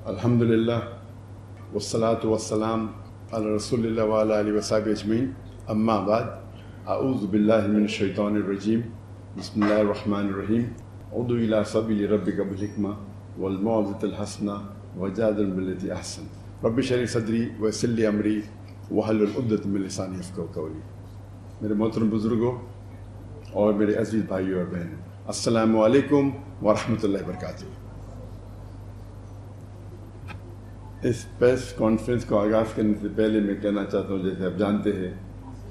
الحمدللہ والصلاة والسلام علی رسول اللہ وعلی آلہ وصحبہ اجمعین، اما بعد، اعوذ باللہ من الشیطان الرجیم، بسم اللہ الرحمن الرحیم، ادع الی سبیل ربک بالحکمہ والموعظۃ الحسنہ وجادل باللتی احسن، رب اشرح لی صدری ویسر لی امری واحلل عقدۃ من لسانی یفقہوا قولی۔ میرے محترم بزرگوں اور میرے عزیز بھائیوں اور بہنوں، السلام علیکم ورحمۃ اللہ وبرکاتہ۔ اس پریس کانفرنس کو آغاز کرنے سے پہلے میں کہنا چاہتا ہوں، جیسے آپ جانتے ہیں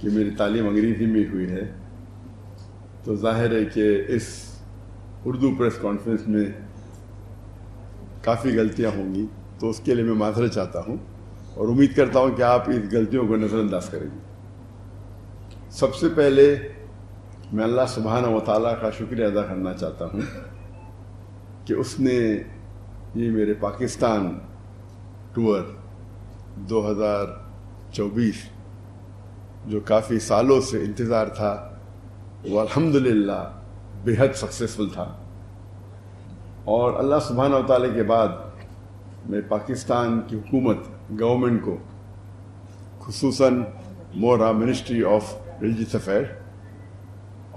کہ میری تعلیم انگریزی میں ہوئی ہے، تو ظاہر ہے کہ اس اردو پریس کانفرنس میں کافی غلطیاں ہوں گی، تو اس کے لیے میں معذرت چاہتا ہوں اور امید کرتا ہوں کہ آپ اس غلطیوں کو نظر انداز کریں گے۔ سب سے پہلے میں اللہ سبحانہ و تعالیٰ کا شکریہ ادا کرنا چاہتا ہوں کہ اس نے یہ میرے پاکستان ٹور 2024 جو کافی سالوں سے انتظار تھا، وہ الحمدللہ بے حد سکسیسفل تھا، اور اللہ سبحانہ و تعالیٰ کے بعد میں پاکستان کی حکومت گورنمنٹ کو، خصوصاً مورا منسٹری آف ریلیجیس افیئر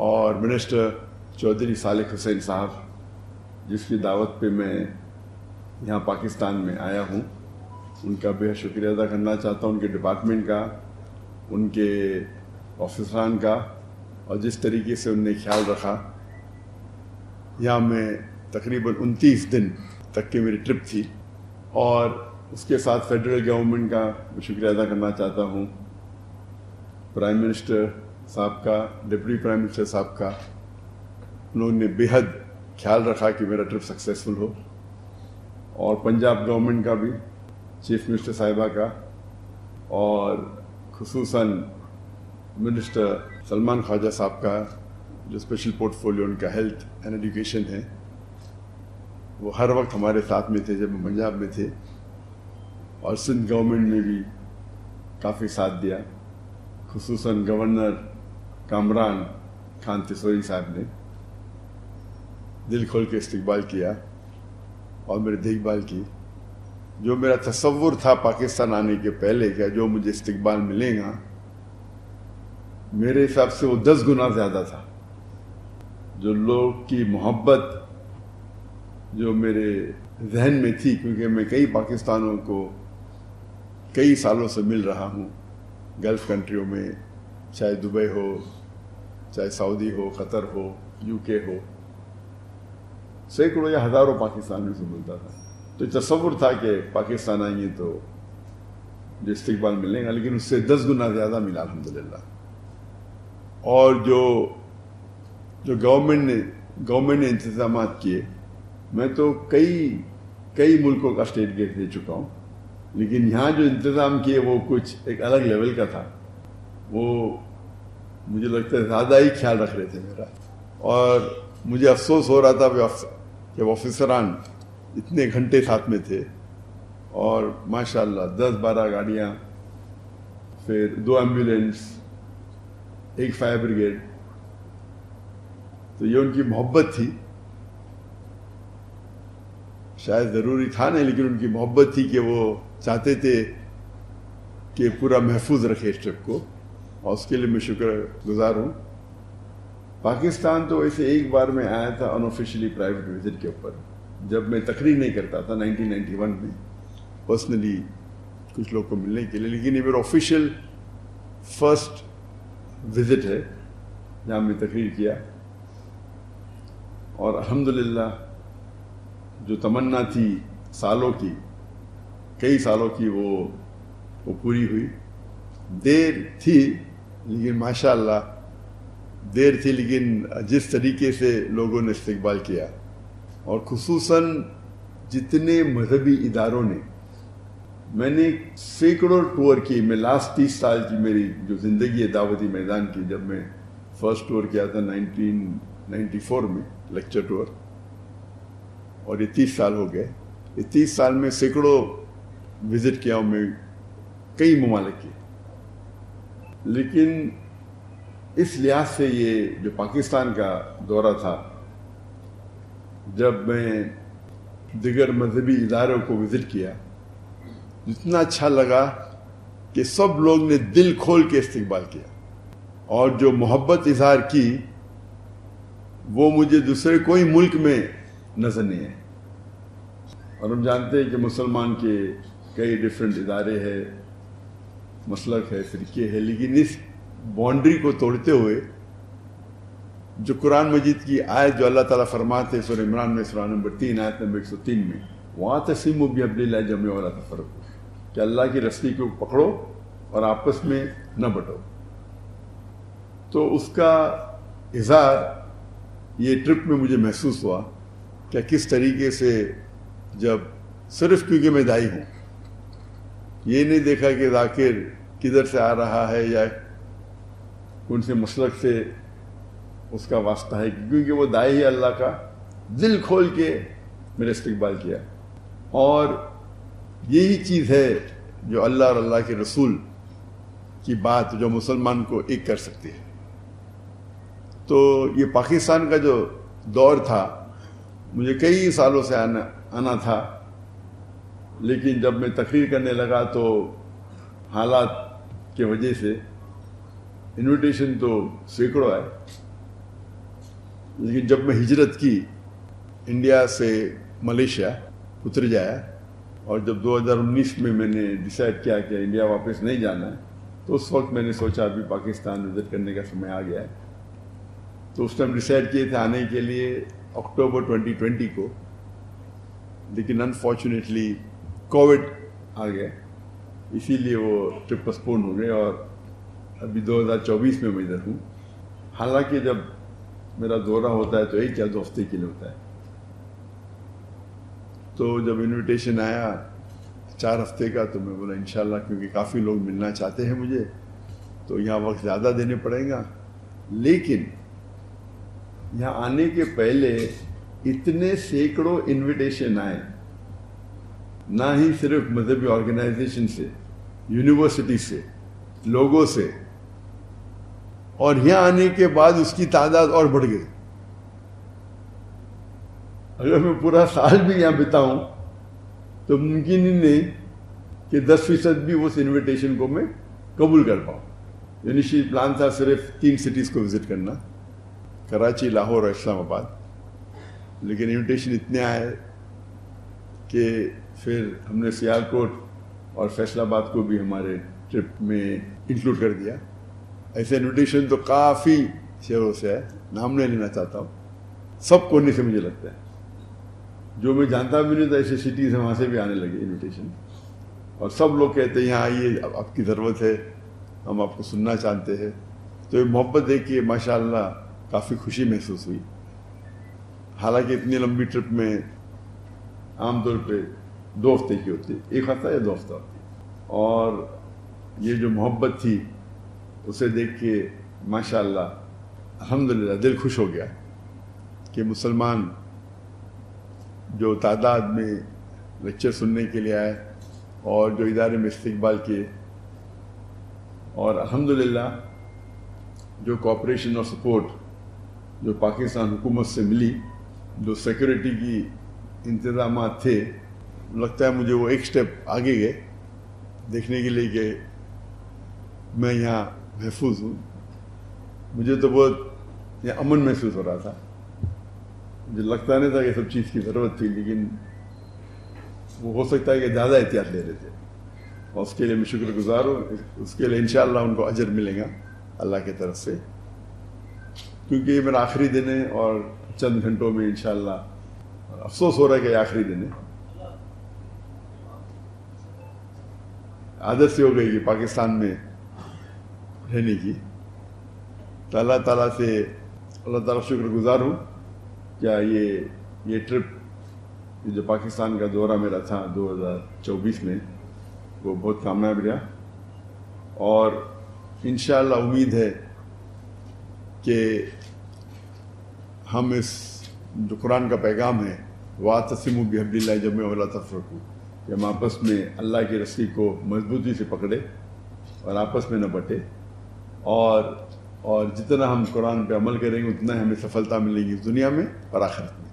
اور منسٹر چودھری صالح حسین صاحب، جس کی دعوت پہ میں یہاں پاکستان میں آیا ہوں، ان کا بے حد شکریہ ادا کرنا چاہتا ہوں، ان کے ڈپارٹمنٹ کا، ان کے آفیسران کا، اور جس طریقے سے ان نے خیال رکھا۔ یہاں میں تقریباً 29 دن تک کی میری ٹرپ تھی، اور اس کے ساتھ فیڈرل گورنمنٹ کا میں شکریہ ادا کرنا چاہتا ہوں، پرائم منسٹر صاحب کا، ڈپٹی پرائم منسٹر صاحب کا۔ انہوں نے بے حد خیال رکھا کہ میرا ٹرپ سکسیسفل ہو، اور پنجاب گورنمنٹ کا بھی، چیف منسٹر صاحبہ کا، اور خصوصاً منسٹر سلمان خواجہ صاحب کا، جو اسپیشل پورٹ فولیو ان کا ہیلتھ اینڈ ایجوکیشن ہے۔ وہ ہر وقت ہمارے ساتھ میں تھے جب ہم پنجاب میں تھے، اور سندھ گورنمنٹ نے بھی کافی ساتھ دیا، خصوصاً گورنر کامران خان تیسوری صاحب نے دل کھول کے استقبال کیا اور میری دیکھ بھال کی۔ جو میرا تصور تھا پاکستان آنے کے پہلے کہ جو مجھے استقبال ملے گا، میرے حساب سے وہ 10 گنا زیادہ تھا۔ جو لوگ کی محبت جو میرے ذہن میں تھی، کیونکہ میں کئی پاکستانوں کو کئی سالوں سے مل رہا ہوں، گلف کنٹریوں میں، چاہے دبئی ہو، چاہے سعودی ہو، قطر ہو، UK ہو، سینکڑوں یا ہزاروں پاکستانیوں سے ملتا تھا۔ تو تصور تھا کہ پاکستان آئیں گے تو جو استقبال ملے گا، لیکن اس سے 10 گنا زیادہ ملا الحمدللہ۔ اور جو گورنمنٹ نے انتظامات کیے، میں تو کئی ملکوں کا اسٹیٹ گیٹ دے چکا ہوں، لیکن یہاں جو انتظام کیے وہ کچھ ایک الگ لیول کا تھا۔ وہ مجھے لگتا ہے زیادہ ہی خیال رکھ رہے تھے میرا، اور مجھے افسوس ہو رہا تھا کہ آفیسران اتنے گھنٹے ساتھ میں تھے، اور ماشاءاللہ 10-12 گاڑیاں، پھر 2 ایمبولینس، 1 فائر بریگیڈ۔ تو یہ ان کی محبت تھی، شاید ضروری تھا نہیں، لیکن ان کی محبت تھی کہ وہ چاہتے تھے کہ پورا محفوظ رکھے اس ٹرپ کو، اور اس کے لیے میں شکر گزار ہوں۔ پاکستان تو ایسے ایک بار میں آیا تھا ان آفیشلی پرائیویٹ وزٹ کے اوپر، جب میں تقریر نہیں کرتا تھا 1991 میں، پرسنلی کچھ لوگ کو ملنے کے لیے، لیکن یہ میرا آفیشیل فرسٹ وزٹ ہے جہاں میں تقریر کیا، اور الحمدللہ جو تمنا تھی کئی سالوں کی وہ پوری ہوئی۔ دیر تھی لیکن ماشاءاللہ دیر تھی، لیکن جس طریقے سے لوگوں نے استقبال کیا، اور خصوصاً جتنے مذہبی اداروں نے، میں نے سینکڑوں ٹور کی، میں لاسٹ 30 سال کی میری جو زندگی ہے دعوتی میدان کی، جب میں فرسٹ ٹور کیا تھا 1994 میں، لیکچر ٹور، اور یہ 30 سال ہو گئے۔ یہ 30 سال میں سینکڑوں وزٹ کیا ہوں میں، کئی ممالک کی، لیکن اس لحاظ سے یہ جو پاکستان کا دورہ تھا، جب میں دیگر مذہبی اداروں کو وزٹ کیا، اتنا اچھا لگا کہ سب لوگ نے دل کھول کے استقبال کیا، اور جو محبت اظہار کی وہ مجھے دوسرے کوئی ملک میں نظر نہیں ہے۔ اور ہم جانتے ہیں کہ مسلمان کے کئی ڈیفرنٹ ادارے ہیں، مسلک ہے، فرقے ہے، لیکن اس باؤنڈری کو توڑتے ہوئے جو قرآن مجید کی آیت جو اللہ تعالیٰ فرماتے ہیں سورہ عمران میں سورہ نمبر 3 آیت نمبر 103 میں، وَاعْتَصِمُوا بِحَبْلِ اللَّهِ جَمِيعًا وَلَا تَفَرَّقُوا، کہ اللہ کی رسی کو پکڑو اور آپس میں نہ بٹو۔ تو اس کا اظہار یہ ٹرپ میں مجھے محسوس ہوا کہ کس طریقے سے، جب صرف کیونکہ میں دائی ہوں، یہ نہیں دیکھا کہ ذاکر کدھر سے آ رہا ہے یا کون سے مسلک سے اس کا واسطہ ہے، کیونکہ وہ دائی ہے اللہ کا، دل کھول کے میرا استقبال کیا۔ اور یہی چیز ہے جو اللہ اور اللہ کے رسول کی بات جو مسلمان کو ایک کر سکتی ہے۔ تو یہ پاکستان کا جو دور تھا، مجھے کئی سالوں سے آنا تھا، لیکن جب میں تقریر کرنے لگا تو حالات کی وجہ سے انویٹیشن تو سینکڑوں آئے، لیکن جب میں ہجرت کی انڈیا سے ملیشیا اتر جایا، اور جب 2019 میں نے ڈیسائیڈ کیا کہ انڈیا واپس نہیں جانا ہے، تو اس وقت میں نے سوچا ابھی پاکستان وزٹ کرنے کا سمے آ گیا ہے۔ تو اس ٹائم ڈیسائیڈ کیے تھے آنے کے لیے اکتوبر 2020 کو، لیکن انفارچونیٹلی کووڈ آ گیا، اسی لیے وہ ٹرپ پسپون ہو گئے، اور ابھی 2024 میں ادھر ہوں۔ حالانکہ جب میرا دورہ ہوتا ہے تو 1 یا 2 ہفتے کے لیے ہوتا ہے۔ تو جب انویٹیشن آیا 4 ہفتے کا، تو میں بولا انشاءاللہ، کیونکہ کافی لوگ ملنا چاہتے ہیں مجھے، تو یہاں وقت زیادہ دینے پڑیں گا۔ لیکن یہاں آنے کے پہلے اتنے سینکڑوں انویٹیشن آئے، نہ ہی صرف مذہبی آرگنائزیشن سے، یونیورسٹی سے، لوگوں سے، اور یہاں آنے کے بعد اس کی تعداد اور بڑھ گئی۔ اگر میں پورا سال بھی یہاں بتاؤں تو ممکن ہی نہیں کہ 10% بھی اس انویٹیشن کو میں قبول کر پاؤں۔ انیشیل پلان تھا صرف 3 سٹیز کو وزٹ کرنا، کراچی، لاہور اور اسلام آباد، لیکن انویٹیشن اتنے آئے کہ پھر ہم نے سیالکوٹ اور فیصل آباد کو بھی ہمارے ٹرپ میں انکلوڈ کر دیا۔ ایسے انویٹیشن تو کافی شہروں سے ہے، نام نہیں لینا چاہتا ہوں، سب کونے سے مجھے لگتا ہے، جو میں جانتا بھی نہیں تھا ایسے سٹیز ہیں وہاں سے بھی آنے لگے انویٹیشن، اور سب لوگ کہتے ہیں یہاں آئیے، آپ کی ضرورت ہے، ہم آپ کو سننا چاہتے ہیں۔ تو یہ محبت دیکھ کے ماشاءاللہ کافی خوشی محسوس ہوئی۔ حالانکہ اتنی لمبی ٹرپ میں عام طور پہ 2 ہفتے کی ہوتی ہے، 1 ہفتہ یا 2 ہفتہ ہوتی ہے، اور یہ جو محبت تھی اسے دیکھ کے ماشاءاللہ الحمدللہ دل خوش ہو گیا کہ مسلمان جو تعداد میں لیکچر سننے کے لیے آئے اور جو ادارے میں استقبال کیے، اور الحمدللہ جو کوآپریشن اور سپورٹ جو پاکستان حکومت سے ملی، جو سیکورٹی کی انتظامات تھے، لگتا ہے مجھے وہ ایک سٹیپ آگے گئے دیکھنے کے لیے کہ میں یہاں محفوظ ہوں۔ مجھے تو بہت یہ امن محسوس ہو رہا تھا، مجھے لگتا نہیں تھا کہ سب چیز کی ضرورت تھی، لیکن وہ ہو سکتا ہے کہ زیادہ احتیاط لے رہے تھے، اور اس کے لیے میں شکر گزار ہوں۔ اس کے لیے انشاءاللہ ان کو اجر ملے گا اللہ کی طرف سے، کیونکہ یہ میرا آخری دن ہے، اور چند گھنٹوں میں انشاءاللہ افسوس ہو رہا ہے کہ یہ آخری دن ہے۔ عادت سے ہو گئی کہ پاکستان میں رہنے کی، تو اللہ تعالیٰ سے اللہ تعالیٰ شکر گزار ہوں کیا یہ ٹرپ جو پاکستان کا دورہ میرا تھا 2024 میں، وہ بہت کامیاب رہا، اور انشاءاللہ امید ہے کہ ہم اس جو قرآن کا پیغام ہے وَاعْتَصِمُوا بِحَبْلِ اللَّهِ جَمِيعًا وَلَا تَفَرَّقُوا، کہ ہم آپس میں اللہ کی رسی کو مضبوطی سے پکڑے اور آپس میں نہ بٹے، اور جتنا ہم قرآن پہ عمل کریں گے اتنا ہمیں سفلتا ملے گی اس دنیا میں اور آخرت میں۔